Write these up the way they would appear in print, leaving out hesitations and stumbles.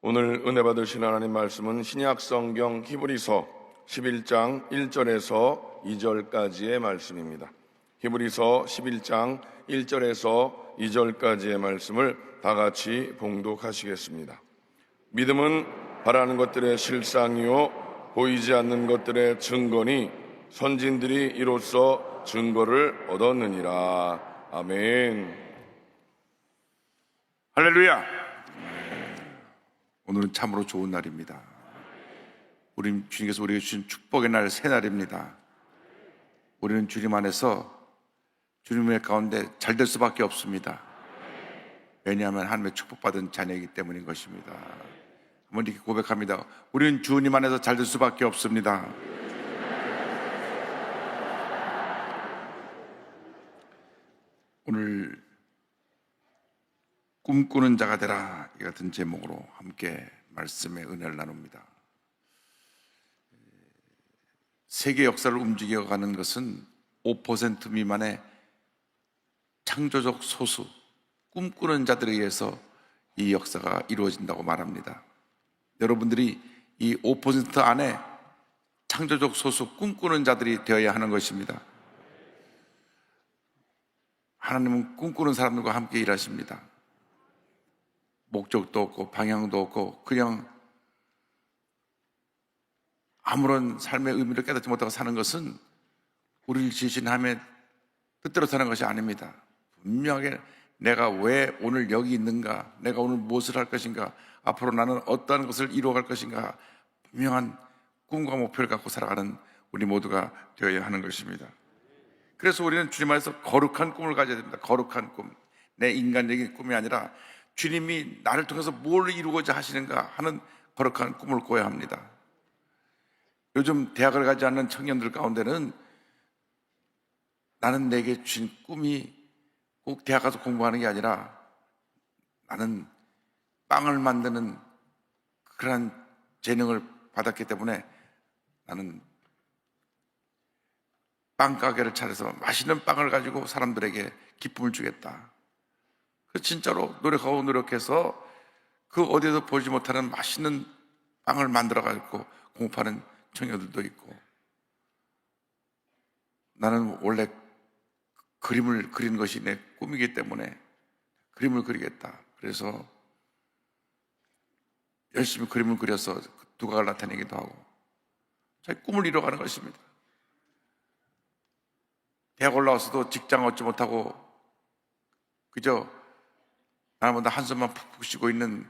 오늘 은혜 받으신 하나님 말씀은 신약성경 히브리서 11장 1절에서 2절까지의 말씀입니다. 히브리서 11장 1절에서 2절까지의 말씀을 다 같이 봉독하시겠습니다. 믿음은 바라는 것들의 실상이요 보이지 않는 것들의 증거니 선진들이 이로써 증거를 얻었느니라. 아멘. 할렐루야. 오늘은 참으로 좋은 날입니다. 우리 주님께서 우리에게 주신 축복의 날, 새 날입니다. 우리는 주님 안에서 주님의 가운데 잘 될 수밖에 없습니다. 왜냐하면 하나님의 축복받은 자녀이기 때문인 것입니다. 한번 이렇게 고백합니다. 우리는 주님 안에서 잘 될 수밖에 없습니다. 오늘 꿈꾸는 자가 되라, 이 같은 제목으로 함께 말씀의 은혜를 나눕니다. 세계 역사를 움직여가는 것은 5% 미만의 창조적 소수, 꿈꾸는 자들에 의해서 이 역사가 이루어진다고 말합니다. 여러분들이 이 5% 안에 창조적 소수, 꿈꾸는 자들이 되어야 하는 것입니다. 하나님은 꿈꾸는 사람들과 함께 일하십니다. 목적도 없고 방향도 없고 그냥 아무런 삶의 의미를 깨닫지 못하고 사는 것은 우리를 지으신 하나님의 뜻대로 사는 것이 아닙니다. 분명하게 내가 왜 오늘 여기 있는가, 내가 오늘 무엇을 할 것인가, 앞으로 나는 어떠한 것을 이루어갈 것인가, 분명한 꿈과 목표를 갖고 살아가는 우리 모두가 되어야 하는 것입니다. 그래서 우리는 주님 안에서 거룩한 꿈을 가져야 됩니다. 거룩한 꿈, 내 인간적인 꿈이 아니라 주님이 나를 통해서 뭘 이루고자 하시는가 하는 거룩한 꿈을 꿔야 합니다. 요즘 대학을 가지 않는 청년들 가운데는 나는 내게 주신 꿈이 꼭 대학 가서 공부하는 게 아니라 나는 빵을 만드는 그러한 재능을 받았기 때문에 나는 빵 가게를 차려서 맛있는 빵을 가지고 사람들에게 기쁨을 주겠다. 진짜로 노력하고 노력해서 그 어디에도 보지 못하는 맛있는 빵을 만들어가지고 공부하는 청년들도 있고, 나는 원래 그림을 그리는 것이 내 꿈이기 때문에 그림을 그리겠다. 그래서 열심히 그림을 그려서 두각을 나타내기도 하고 자기 꿈을 이뤄가는 것입니다. 대학 올라와서도 직장 얻지 못하고 그저 나보다 한숨만 푹푹 쉬고 있는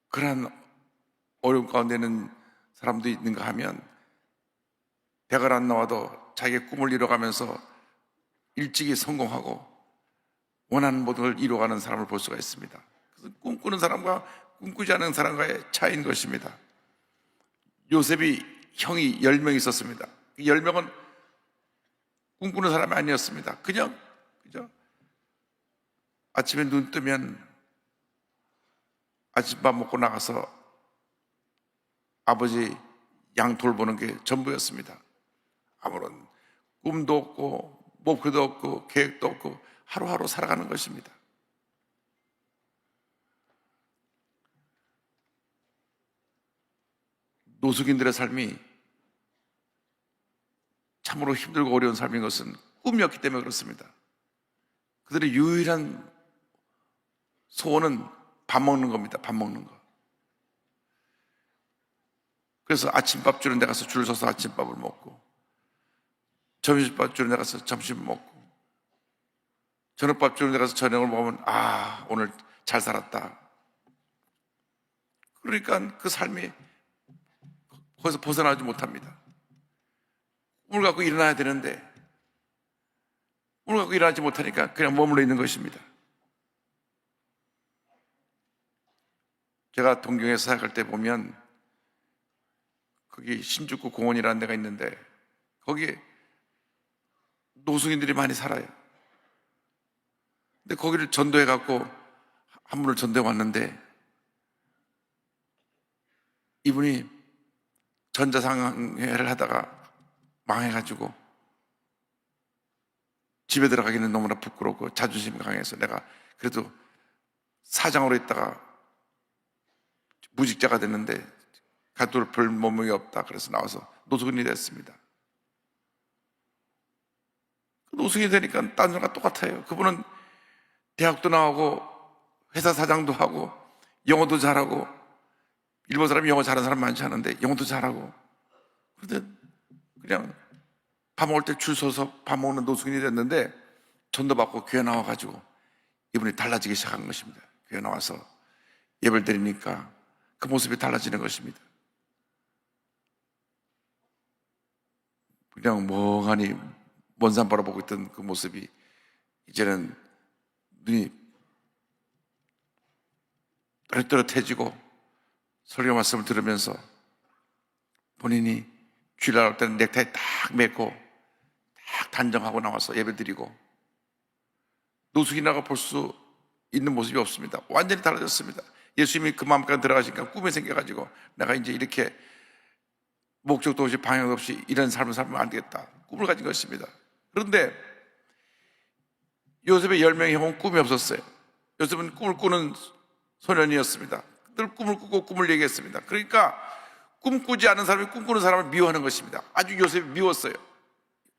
그러한 어려움 가운데 있는 사람도 있는가 하면 대학을 안 나와도 자기의 꿈을 이뤄가면서 일찍이 성공하고 원하는 모든 걸 이루어가는 사람을 볼 수가 있습니다. 그래서 꿈꾸는 사람과 꿈꾸지 않는 사람과의 차이인 것입니다. 요셉이 형이 10명 있었습니다. 그 10명은 꿈꾸는 사람이 아니었습니다. 그저 아침에 눈 뜨면 아침밥 먹고 나가서 아버지 양 돌보는 게 전부였습니다. 아무런 꿈도 없고 목표도 없고 계획도 없고 하루하루 살아가는 것입니다. 노숙인들의 삶이 참으로 힘들고 어려운 삶인 것은 꿈이었기 때문에 그렇습니다. 그들의 유일한 소원은 밥 먹는 겁니다. 밥 먹는 거. 그래서 아침밥 주는 데 가서 줄 서서 아침밥을 먹고, 점심밥 주는 데 가서 점심 먹고, 저녁밥 주는 데 가서 저녁을 먹으면 오늘 잘 살았다. 그러니까 그 삶이 거기서 벗어나지 못합니다. 꿈을 갖고 일어나야 되는데 꿈을 갖고 일어나지 못하니까 그냥 머물러 있는 것입니다. 제가 동경에서 사역할 때 보면 거기 신주쿠 공원이라는 데가 있는데 거기에 노숙인들이 많이 살아요. 근데 거기를 전도해 갖고 한 분을 전도해 왔는데 이분이 전자상회를 하다가 망해가지고 집에 들어가기는 너무나 부끄럽고 자존심이 강해서 내가 그래도 사장으로 있다가 무직자가 됐는데 가도 별 몸이 없다. 그래서 나와서 노숙인이 됐습니다. 노숙인이 되니까 딴 사람과 똑같아요. 그분은 대학도 나오고 회사 사장도 하고 영어도 잘하고, 일본 사람이 영어 잘하는 사람 많지 않은데 영어도 잘하고, 그런데 그냥 밥 먹을 때 줄 서서 밥 먹는 노숙인이 됐는데 전도 받고 교회 나와가지고 이분이 달라지기 시작한 것입니다. 교회 나와서 예배를 드리니까 그 모습이 달라지는 것입니다. 그냥 멍하니 먼 산 바라보고 있던 그 모습이 이제는 눈이 또렷또렷해지고 설교 말씀을 들으면서 본인이 주일 날 때는 넥타이 딱 매고 딱 단정하고 나와서 예배드리고, 노숙인이라고 볼 수 있는 모습이 없습니다. 완전히 달라졌습니다. 예수님이 그 마음까지 들어가시니까 꿈이 생겨가지고 내가 이제 이렇게 목적도 없이 방향도 없이 이런 삶을 살면 안 되겠다, 꿈을 가진 것입니다. 그런데 요셉의 10명의 형은 꿈이 없었어요. 요셉은 꿈을 꾸는 소년이었습니다. 늘 꿈을 꾸고 꿈을 얘기했습니다. 그러니까 꿈꾸지 않은 사람이 꿈꾸는 사람을 미워하는 것입니다. 아주 요셉이 미웠어요.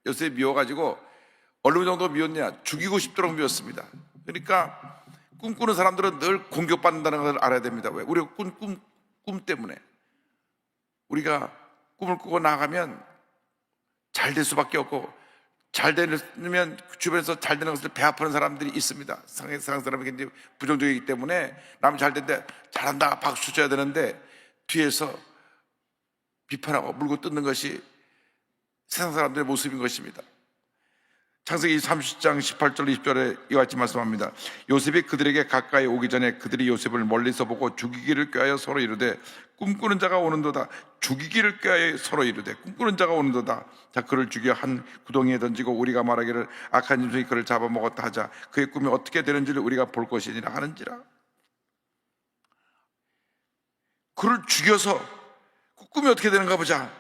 요셉이 미워가지고 어느 정도 미웠냐, 죽이고 싶도록 미웠습니다. 그러니까 꿈꾸는 사람들은 늘 공격받는다는 것을 알아야 됩니다. 왜? 우리가 꿈 때문에. 우리가 꿈을 꾸고 나가면 잘 될 수밖에 없고, 잘 되면 주변에서 잘 되는 것을 배아프는 사람들이 있습니다. 세상 사람이 굉장히 부정적이기 때문에 남 잘 된데 잘한다 박수 쳐야 되는데 뒤에서 비판하고 물고 뜯는 것이 세상 사람들의 모습인 것입니다. 창세기 30장 18절 20절에 이와 같이 말씀합니다. 요셉이 그들에게 가까이 오기 전에 그들이 요셉을 멀리서 보고 죽이기를 꾀하여 서로 이르되 꿈꾸는 자가 오는도다. 죽이기를 꾀하여 서로 이르되 꿈꾸는 자가 오는도다. 자, 그를 죽여 한 구덩이에 던지고 우리가 말하기를 악한 짐승이 그를 잡아먹었다 하자. 그의 꿈이 어떻게 되는지를 우리가 볼 것이니라 하는지라. 그를 죽여서 그 꿈이 어떻게 되는가 보자.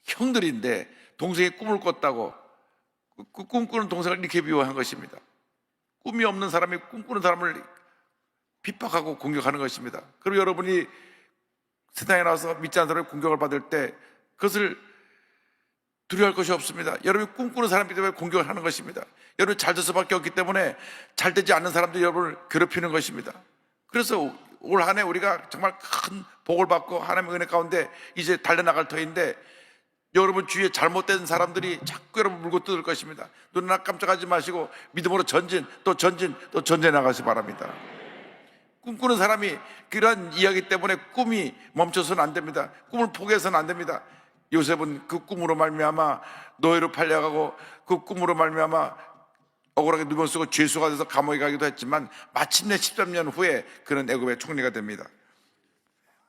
형들인데 동생이 꿈을 꿨다고 그 꿈꾸는 동생을 이렇게 비호한 것입니다. 꿈이 없는 사람이 꿈꾸는 사람을 핍박하고 공격하는 것입니다. 그리고 여러분이 세상에 나와서 믿지 않는 사람이 공격을 받을 때 그것을 두려워할 것이 없습니다. 여러분이 꿈꾸는 사람이기 때문에 공격을 하는 것입니다. 여러분이 잘 될 수밖에 없기 때문에 잘 되지 않는 사람들이 여러분을 괴롭히는 것입니다. 그래서 올 한 해 우리가 정말 큰 복을 받고 하나님의 은혜 가운데 이제 달려나갈 터인데, 여러분 주위에 잘못된 사람들이 자꾸 여러분 물고 뜯을 것입니다. 눈 하나 깜짝하지 마시고 믿음으로 전진 또 전진해 나가시 바랍니다. 꿈꾸는 사람이 그러한 이야기 때문에 꿈이 멈춰서는 안 됩니다. 꿈을 포기해서는 안 됩니다. 요셉은 그 꿈으로 말미암아 노예로 팔려가고 그 꿈으로 말미암아 억울하게 누명 쓰고 죄수가 돼서 감옥에 가기도 했지만 마침내 13년 후에 그는 애굽의 총리가 됩니다.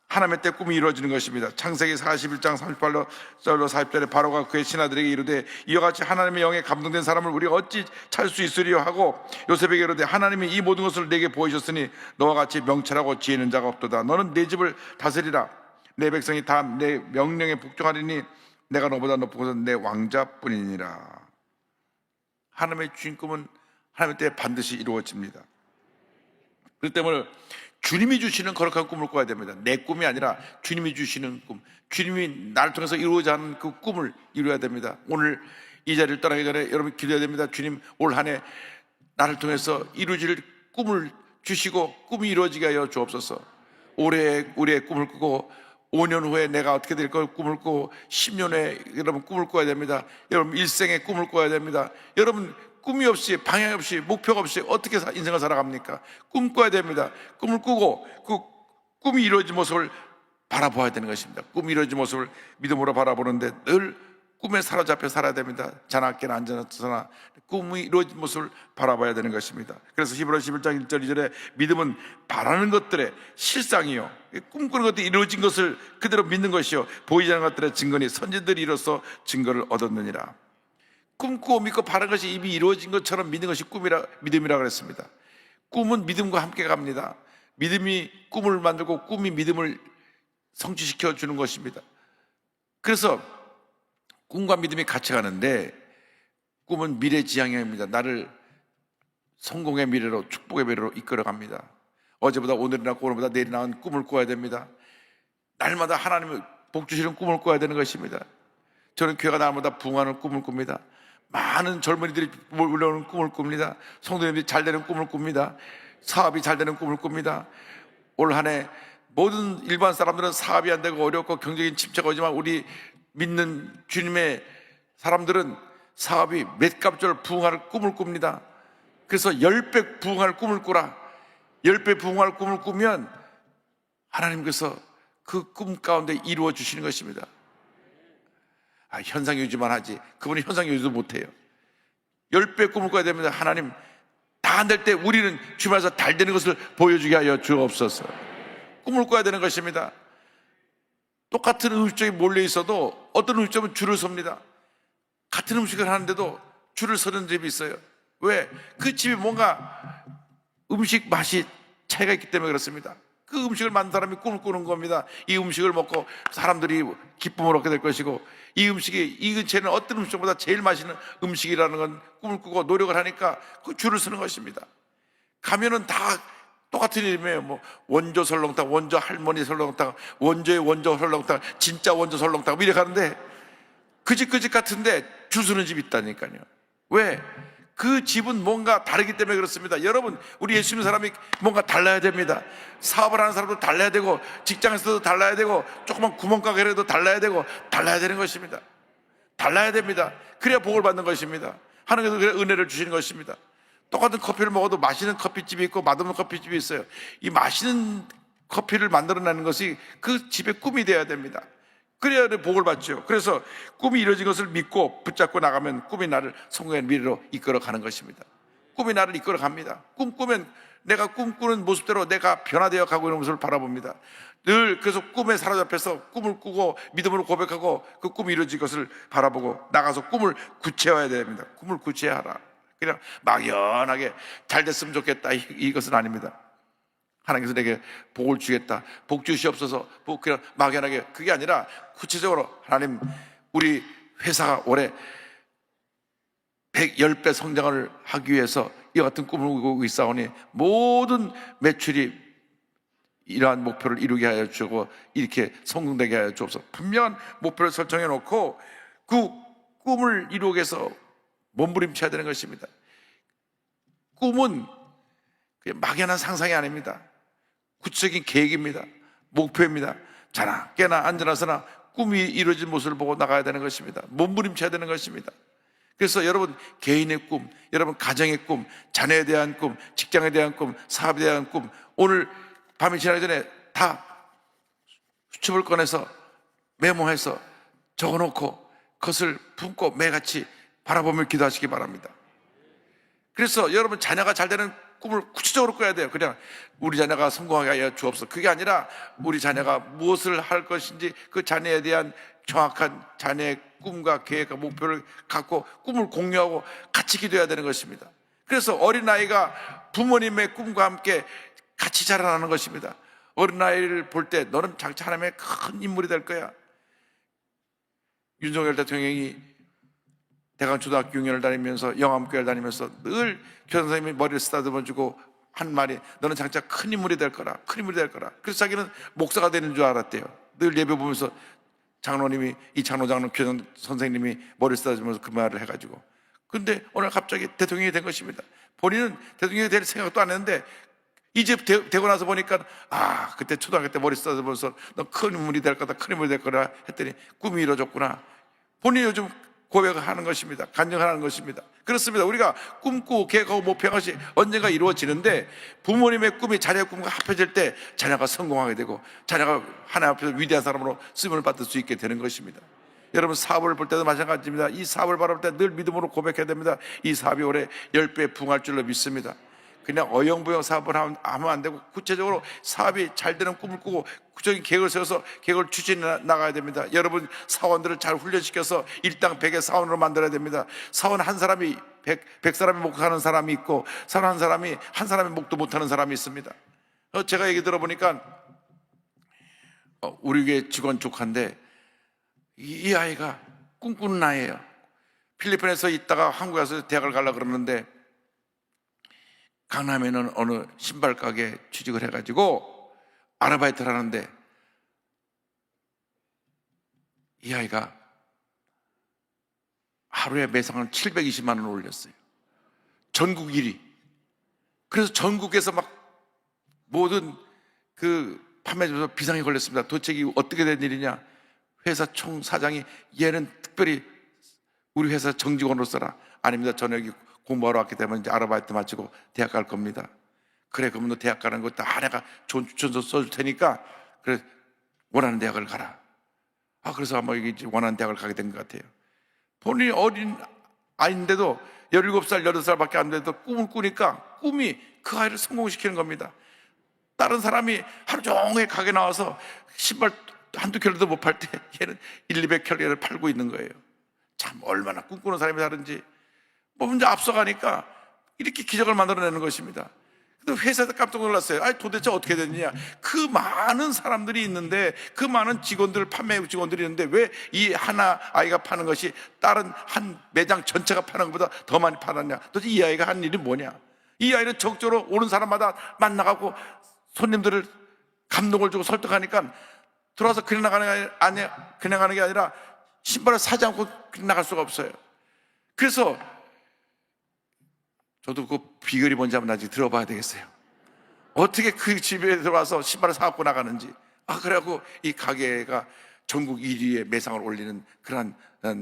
하나님의 때 꿈이 이루어지는 것입니다. 창세기 41장 38절로 40절에 바로가 그의 신하들에게 이르되 이와 같이 하나님의 영에 감동된 사람을 우리가 어찌 찾을 수 있으리요 하고 요셉에게 이르되 하나님이 이 모든 것을 내게 보이셨으니 너와 같이 명철하고 지혜 있는 자가 없도다. 너는 내 집을 다스리라. 내 백성이 다 내 명령에 복종하리니 내가 너보다 높은 것은 내 왕자뿐이니라. 하나님의 주신 꿈은 하나님의 때에 반드시 이루어집니다. 그렇기 때문에 주님이 주시는 거룩한 꿈을 꿔야 됩니다. 내 꿈이 아니라 주님이 주시는 꿈, 주님이 나를 통해서 이루어져 하는 그 꿈을 이루어야 됩니다. 오늘 이 자리를 떠나기 전에 여러분 기도해야 됩니다. 주님, 올 한 해 나를 통해서 이루어질 꿈을 주시고 꿈이 이루어지게 하여 주옵소서. 올해 우리의 꿈을 꾸고 5년 후에 내가 어떻게 될 걸 꿈을 꾸고 10년 후에 여러분 꿈을 꿔야 됩니다. 여러분 일생의 꿈을 꿔야 됩니다. 여러분 꿈이 없이 방향 없이 목표가 없이 어떻게 인생을 살아갑니까? 꿈 꿔야 됩니다. 꿈을 꾸고 그 꿈이 이루어진 모습을 바라보아야 되는 것입니다. 꿈이 이루어진 모습을 믿음으로 바라보는데 늘 꿈에 사로잡혀 살아야 됩니다. 자나깨나 앉아서나 꿈이 이루어진 모습을 바라봐야 되는 것입니다. 그래서 히브리서 11장 1절 2절에 믿음은 바라는 것들의 실상이요, 꿈꾸는 것들이 이루어진 것을 그대로 믿는 것이요, 보이지 않는 것들의 증거니 선지들이 이로써 증거를 얻었느니라. 꿈꾸고 믿고 바라는 것이 이미 이루어진 것처럼 믿는 것이 믿음이라 그랬습니다. 꿈은 믿음과 함께 갑니다. 믿음이 꿈을 만들고 꿈이 믿음을 성취시켜 주는 것입니다. 그래서 꿈과 믿음이 같이 가는데 꿈은 미래지향형입니다. 나를 성공의 미래로, 축복의 미래로 이끌어갑니다. 어제보다 오늘이 낫고 오늘보다 내일이 나은 꿈을 꾸어야 됩니다. 날마다 하나님의 복 주시는 꿈을 꾸어야 되는 것입니다. 저는 교회가 날마다 부흥하는 꿈을 꿉니다. 많은 젊은이들이 몰려오는 꿈을 꿉니다. 성도님들이 잘 되는 꿈을 꿉니다. 사업이 잘 되는 꿈을 꿉니다. 올 한 해 모든 일반 사람들은 사업이 안 되고 어렵고 경제적인 침체가 오지만 우리 믿는 주님의 사람들은 사업이 몇 값절 부흥할 꿈을 꿉니다. 그래서 10배 부흥할 꿈을 꾸라. 10배 부흥할 꿈을 꾸면 하나님께서 그 꿈 가운데 이루어 주시는 것입니다. 현상 유지만 하지 그분이 현상 유지도 못해요. 10배 꿈을 꿔야 됩니다. 하나님 다 안 될 때 우리는 주님에서 잘 되는 것을 보여주게 하여 주옵소서. 꿈을 꿔야 되는 것입니다. 똑같은 음식점이 몰려 있어도 어떤 음식점은 줄을 섭니다. 같은 음식을 하는데도 줄을 서는 집이 있어요. 왜? 그 집이 뭔가 음식 맛이 차이가 있기 때문에 그렇습니다. 그 음식을 만든 사람이 꿈을 꾸는 겁니다. 이 음식을 먹고 사람들이 기쁨을 얻게 될 것이고, 이 음식이 이 근처에는 어떤 음식보다 제일 맛있는 음식이라는 건 꿈을 꾸고 노력을 하니까 그 줄을 서는 것입니다. 가면은 다 똑같은 이름이에요. 뭐 원조 설렁탕, 원조 할머니 설렁탕, 원조의 원조 설렁탕, 진짜 원조 설렁탕 이렇게 가는데 그 집 같은데 줄 서는 집이 있다니까요. 왜? 그 집은 뭔가 다르기 때문에 그렇습니다. 여러분, 우리 예수 믿는 사람이 뭔가 달라야 됩니다. 사업을 하는 사람도 달라야 되고, 직장에서도 달라야 되고, 조그만 구멍가게라도 달라야 되고, 달라야 되는 것입니다. 달라야 됩니다. 그래야 복을 받는 것입니다. 하나님께서 그래 은혜를 주시는 것입니다. 똑같은 커피를 먹어도 맛있는 커피집이 있고 맛없는 커피집이 있어요. 이 맛있는 커피를 만들어내는 것이 그 집의 꿈이 되어야 됩니다. 그래야 복을 받죠. 그래서 꿈이 이루어진 것을 믿고 붙잡고 나가면 꿈이 나를 성공의 미래로 이끌어가는 것입니다. 꿈이 나를 이끌어갑니다. 꿈꾸면 내가 꿈꾸는 모습대로 내가 변화되어 가고 있는 모습을 바라봅니다. 늘 그래서 꿈에 사로잡혀서 꿈을 꾸고 믿음으로 고백하고 그 꿈이 이루어진 것을 바라보고 나가서 꿈을 구체화해야 됩니다. 꿈을 구체화하라. 그냥 막연하게 잘 됐으면 좋겠다 이것은 아닙니다. 하나님께서 내게 복을 주겠다, 복 주시옵소서, 그냥 막연하게, 그게 아니라 구체적으로 하나님 우리 회사가 올해 110배 성장을 하기 위해서 이와 같은 꿈을 꾸고 있사오니 모든 매출이 이러한 목표를 이루게 하여 주고 이렇게 성공되게 하여 주옵소서. 분명한 목표를 설정해 놓고 그 꿈을 이루기 위해서 몸부림쳐야 되는 것입니다. 꿈은 그냥 막연한 상상이 아닙니다. 구체적인 계획입니다. 목표입니다. 자나 깨나 앉아나서나 꿈이 이루어진 모습을 보고 나가야 되는 것입니다. 몸부림쳐야 되는 것입니다. 그래서 여러분 개인의 꿈, 여러분 가정의 꿈, 자녀에 대한 꿈, 직장에 대한 꿈, 사업에 대한 꿈, 오늘 밤이 지나기 전에 다 수첩을 꺼내서 메모해서 적어놓고 그것을 품고 매일같이 바라보며 기도하시기 바랍니다. 그래서 여러분 자녀가 잘 되는 꿈을 구체적으로 꿔야 돼요. 그냥 우리 자녀가 성공하게 하여 주옵소서. 그게 아니라 우리 자녀가 무엇을 할 것인지 그 자녀에 대한 정확한 자녀의 꿈과 계획과 목표를 갖고 꿈을 공유하고 같이 기도해야 되는 것입니다. 그래서 어린아이가 부모님의 꿈과 함께 같이 자라나는 것입니다. 어린아이를 볼 때 너는 장차 하나님의 큰 인물이 될 거야. 윤석열 대통령이 대강초등학교 6년을 다니면서 영암교회를 다니면서 늘 교사 선생님이 머리를 쓰다듬어주고 한 말이 너는 장차 큰 인물이 될 거라, 큰 인물이 될 거라. 그래서 자기는 목사가 되는 줄 알았대요. 늘 예배 보면서 장로님이, 이 장로 교사 선생님이 머리를 쓰다듬으면서 그 말을 해가지고, 근데 오늘 갑자기 대통령이 된 것입니다. 본인은 대통령이 될 생각도 안 했는데 이제 되고 나서 보니까 그때 초등학교 때 머리 쓰다듬으면서 너 큰 인물이 될 거다, 큰 인물이 될 거라 했더니 꿈이 이루어졌구나. 본인이 요즘 고백을 하는 것입니다. 간증하는 것입니다. 그렇습니다. 우리가 꿈꾸고 계획하고 목표한 것이 언젠가 이루어지는데 부모님의 꿈이 자녀의 꿈과 합해질 때 자녀가 성공하게 되고 자녀가 하나님 앞에서 위대한 사람으로 쓰임을 받을 수 있게 되는 것입니다. 여러분 사업을 볼 때도 마찬가지입니다. 이 사업을 바라볼 때 늘 믿음으로 고백해야 됩니다. 이 사업이 올해 10배 부흥할 줄로 믿습니다. 그냥 어영부영 사업을 하면 안 되고 구체적으로 사업이 잘 되는 꿈을 꾸고 구체적인 계획을 세워서 계획을 추진해 나가야 됩니다. 여러분 사원들을 잘 훈련시켜서 일당 100의 사원으로 만들어야 됩니다. 사원 한 사람이 100사람이 목하는 사람이 있고 사원 한 사람이 한 사람의 목도 못하는 사람이 있습니다. 제가 얘기 들어보니까 우리 교회 직원 조카인데 이 아이가 꿈꾸는 아이예요. 필리핀에서 있다가 한국에 와서 대학을 가려고 그러는데 강남에는 어느 신발 가게에 취직을 해가지고 아르바이트를 하는데 이 아이가 하루에 매상을 720만 원을 올렸어요. 전국 1위. 그래서 전국에서 막 모든 그 판매점에서 비상이 걸렸습니다. 도대체 이게 어떻게 된 일이냐? 회사 총 사장이 얘는 특별히 우리 회사 정직원으로 써라. 아닙니다. 저는 여기 공부하러 왔기 때문에 이제 아르바이트 마치고 대학 갈 겁니다. 그래, 그러면 너 대학 가는 거 다 내가 좋은 추천서 써줄 테니까 그래, 원하는 대학을 가라. 그래서 아마 이게 원하는 대학을 가게 된 것 같아요. 본인이 어린 아이인데도 17살, 18살 밖에 안 돼도 꿈을 꾸니까 꿈이 그 아이를 성공시키는 겁니다. 다른 사람이 하루 종일 가게 나와서 신발 한두 켤레도 못 팔 때 얘는 200켤레를 팔고 있는 거예요. 참 얼마나 꿈꾸는 사람이 다른지. 먼저 앞서가니까 이렇게 기적을 만들어내는 것입니다. 근데 회사에서 깜짝 놀랐어요. 도대체 어떻게 됐느냐? 그 많은 사람들이 있는데, 그 많은 직원들, 판매 직원들이 있는데 왜 이 하나 아이가 파는 것이 다른 한 매장 전체가 파는 것보다 더 많이 팔았냐? 도대체 이 아이가 한 일이 뭐냐? 이 아이는 적극적으로 오는 사람마다 만나가고 손님들을 감동을 주고 설득하니까 들어와서 그냥 나가는 게 아니라 신발을 사지 않고 그냥 나갈 수가 없어요. 그래서 저도 그 비결이 뭔지 한번 나중에 들어봐야 되겠어요. 어떻게 그 집에 들어와서 신발을 사갖고 나가는지. 그래갖고 이 가게가 전국 1위의 매상을 올리는 그러한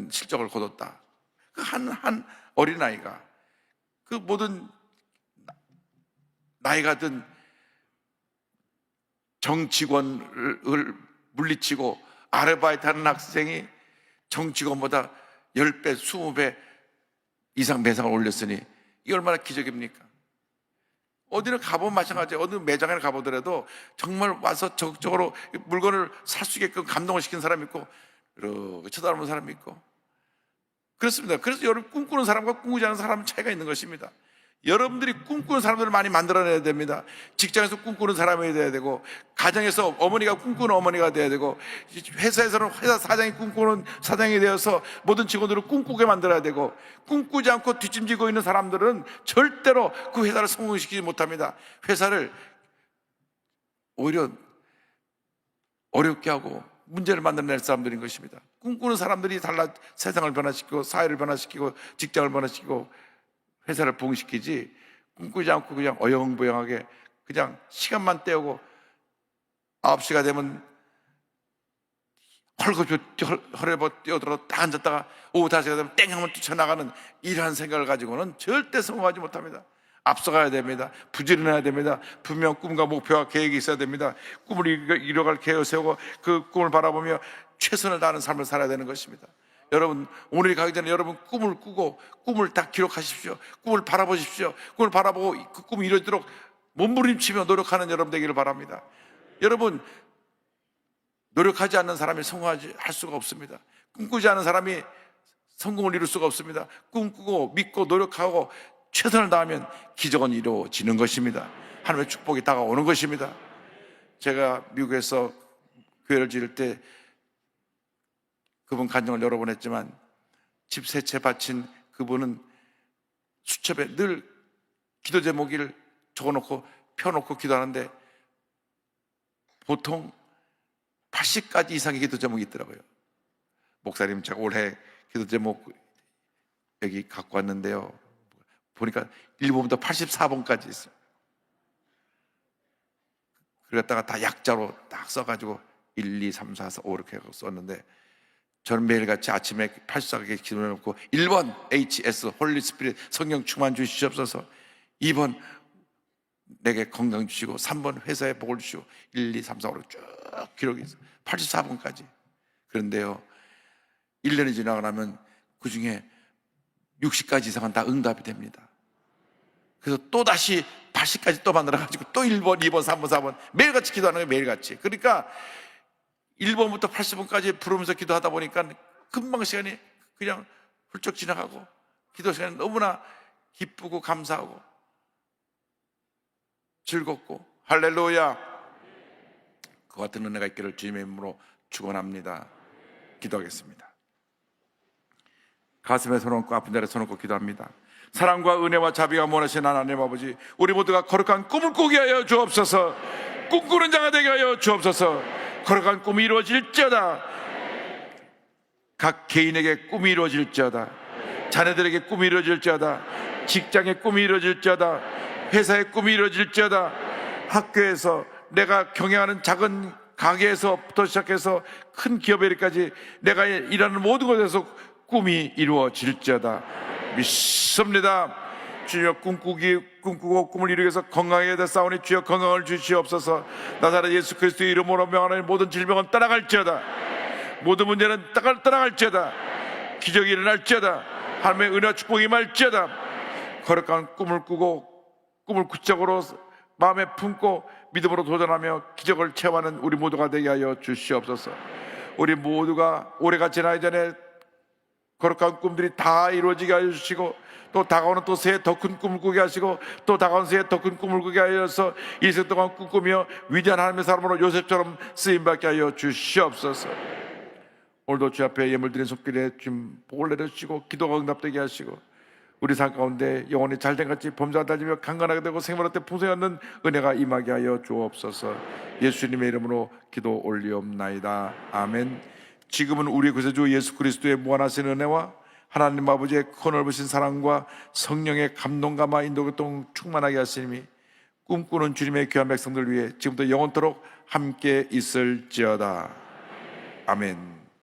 실적을 거뒀다. 그 한 어린아이가 그 모든 나이가 든 정직원을 물리치고 아르바이트 하는 학생이 정직원보다 10배, 20배 이상 매상을 올렸으니 이게 얼마나 기적입니까? 어디를 가보면 마찬가지예요. 어느 매장에 가보더라도 정말 와서 적극적으로 물건을 살 수 있게끔 감동을 시키는 사람이 있고 이렇게 쳐다보는 사람이 있고 그렇습니다. 그래서 여러분 꿈꾸는 사람과 꿈꾸지 않는 사람은 차이가 있는 것입니다. 여러분들이 꿈꾸는 사람들을 많이 만들어내야 됩니다. 직장에서 꿈꾸는 사람이 돼야 되고, 가정에서 어머니가 꿈꾸는 어머니가 돼야 되고, 회사에서는 회사 사장이 꿈꾸는 사장이 되어서 모든 직원들을 꿈꾸게 만들어야 되고, 꿈꾸지 않고 뒷짐지고 있는 사람들은 절대로 그 회사를 성공시키지 못합니다. 회사를 오히려 어렵게 하고 문제를 만들어낼 사람들인 것입니다. 꿈꾸는 사람들이 세상을 변화시키고 사회를 변화시키고 직장을 변화시키고 회사를 부흥시키지, 꿈꾸지 않고 그냥 어영부영하게 그냥 시간만 때우고 9시가 되면 헐겁이 뛰어들어 딱 앉았다가 오후 5시가 되면 땡 하면 뛰쳐나가는 이러한 생각을 가지고는 절대 성공하지 못합니다. 앞서가야 됩니다. 부지런해야 됩니다. 분명 꿈과 목표와 계획이 있어야 됩니다. 꿈을 이뤄갈 계획을 세우고 그 꿈을 바라보며 최선을 다하는 삶을 살아야 되는 것입니다. 여러분, 오늘이 가기 전에 여러분 꿈을 꾸고 꿈을 다 기록하십시오. 꿈을 바라보십시오. 꿈을 바라보고 그 꿈이 이루어지도록 몸부림치며 노력하는 여러분 되기를 바랍니다. 여러분, 노력하지 않는 사람이 성공할 수가 없습니다. 꿈꾸지 않는 사람이 성공을 이룰 수가 없습니다. 꿈꾸고 믿고 노력하고 최선을 다하면 기적은 이루어지는 것입니다. 하나님의 축복이 다가오는 것입니다. 제가 미국에서 교회를 지을 때 그분 간증을 여러 번 했지만 집 세 채 바친 그분은 수첩에 늘 기도 제목을 적어놓고 펴놓고 기도하는데 보통 80가지 이상의 기도 제목이 있더라고요. 목사님, 제가 올해 기도 제목 여기 갖고 왔는데요, 보니까 1번부터 84번까지 있어요. 그랬다가 다 약자로 딱 써가지고 1, 2, 3, 4, 5 이렇게 썼는데, 저는 매일같이 아침에 84개 기도해놓고 1번 HS 홀리 스피릿 성령 충만 주시옵소서, 2번 내게 건강 주시고, 3번 회사에 복을 주시고, 1, 2, 3, 4, 5로 쭉 기록이 있어요. 84번까지. 그런데요, 1년이 지나고 나면 그 중에 60가지 이상은 다 응답이 됩니다. 그래서 또 다시 80까지 또 만들어가지고 또 1번, 2번, 3번, 4번 매일같이 기도하는 거예요. 매일같이. 그러니까 1번부터 80번까지 부르면서 기도하다 보니까 금방 시간이 그냥 훌쩍 지나가고, 기도 시간이 너무나 기쁘고 감사하고 즐겁고, 할렐루야. 그 같은 은혜가 있기를 주님의 이름으로 축원합니다. 기도하겠습니다. 가슴에 손 얹고 아픈 자리에 손 얹고 기도합니다. 사랑과 은혜와 자비가 원하시는 하나님 아버지, 우리 모두가 거룩한 꿈을 꾸게 하여 주옵소서. 꿈꾸는 자가 되게 하여 주옵소서. 거룩한 꿈이 이루어질지어다. 각 개인에게 꿈이 이루어질지어다. 자녀들에게 꿈이 이루어질지어다. 직장의 꿈이 이루어질지어다. 회사의 꿈이 이루어질지어다. 학교에서 내가 경영하는 작은 가게에서부터 시작해서 큰 기업에까지 내가 일하는 모든 곳에서 꿈이 이루어질지어다. 믿습니다. 주여, 꿈꾸고 꿈을 이루기 위해서 건강하게 되 싸우니 주여 건강을 주시옵소서. 나사렛 예수 그리스도의 이름으로 명하는 모든 질병은 떠나갈지어다. 모든 문제는 떠나갈지어다. 기적이 일어날지어다. 하나님의 은혜와 축복이 임할지어다. 거룩한 꿈을 꾸고 꿈을 구체적으로 마음에 품고 믿음으로 도전하며 기적을 체험하는 우리 모두가 되게 하여 주시옵소서. 우리 모두가 올해가 지나기 전에 거룩한 꿈들이 다 이루어지게 하여 주시고, 또 다가오는 또 새해 더 큰 꿈을 꾸게 하시고, 또 다가오는 새해 더 큰 꿈을 꾸게 하여서 일생 동안 꿈꾸며 위대한 하나님의 사람으로 요셉처럼 쓰임받게 하여 주시옵소서. 오늘도 주 앞에 예물 드린 손길에 좀 복을 내려주시고 기도가 응답되게 하시고, 우리 삶 가운데 영혼이 잘된 같이 범사가 달리며 강건하게 되고 생활할 때 풍성히 얻는 은혜가 임하게 하여 주옵소서. 예수님의 이름으로 기도 올리옵나이다. 아멘. 지금은 우리 구세주 예수 그리스도의 무한하신 은혜와 하나님 아버지의 크넓으신 사랑과 성령의 감동감화 인도교통 충만하게 하시니 꿈꾸는 주님의 귀한 백성들 위해 지금부터 영원토록 함께 있을지어다. 아멘.